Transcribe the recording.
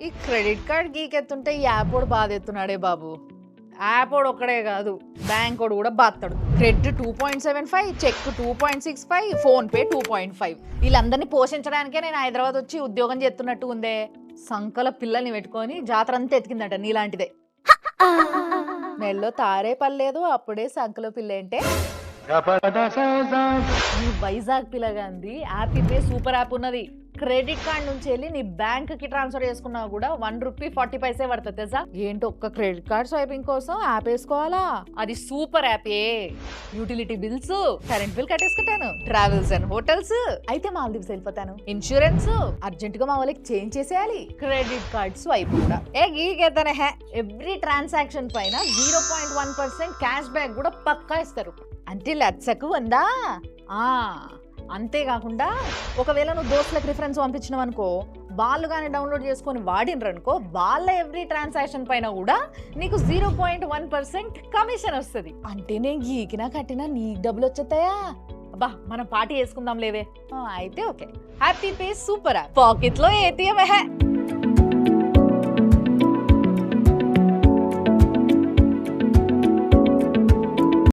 ఈ credit card గీకెత్తుంటే ఈ app కూడా బాధ ఎత్తున్నాడే బాబు. యాప్ వాడు ఒక్కడే కాదు, బ్యాంక్ వాడు కూడా బాస్తాడు. Credit 2.75, Cheq 2.65, PhonePe 2.5. వీళ్ళందరినీ పోషించడానికే నేను హైదరాబాద్ వచ్చి ఉద్యోగం చేస్తున్నట్టు ఉందే. సంకల పిల్లల్ని పెట్టుకొని జాతర అంతా ఎతికిందట నీలాంటిదే. నెలలో తారే పర్లేదు, అప్పుడే సంకలో పిల్ల అంటే నీ వైజాగ్ పిల్లగాంది యాప్ పే సూపర్ యాప్ ఉన్నది. క్రెడిట్ కార్డ్ నుంచి వెళ్ళి నీ బ్యాంక్ కి ట్రాన్స్ఫర్ చేసుకున్నా కూడా ₹1.40 పడుతుంది తెలుసా. ఏంటి ఒక్క క్రెడిట్ కార్డ్ స్వైపింగ్ కోసం యాప్ వేసుకోవాలా? అది super app. Utility bills, current bill కట్టేసుకుంటాను, ట్రావెల్స్ అండ్ హోటల్స్, అయితే మాల్దీవ్స్ వెళ్ళిపోతాను, ఇన్సూరెన్స్ అర్జెంట్ గా మా వాళ్ళకి చేంజ్ చేసేయాలి, క్రెడిట్ కార్డ్ స్వైప్ కూడా. గీకేతనే ఎవ్రీ ట్రాన్సాక్షన్ పైన 0.1% క్యాష్ బ్యాక్ కూడా పక్కా ఇస్తారు. అంటే లచ్చకు ఉందా? అంతేకాకుండా ఒకవేళ నువ్వు దోస్తులకు రిఫరెన్స్ పంపించినావు అనుకో, వాళ్ళు కానీ డౌన్లోడ్ చేసుకొని వాడినరు అనుకో, వాళ్ళ ఎవ్రీ ట్రాన్సాక్షన్ పైన కూడా నీకు 0.1% కమిషన్ వస్తుంది. అంటే నేను గీకినా కట్టినా నీకు డబ్బులు వచ్చేస్తాయా? అబ్బా మనం పార్టీ చేసుకుందాం లేవే. అయితే okay, happy pay super app, pocket లో ATM.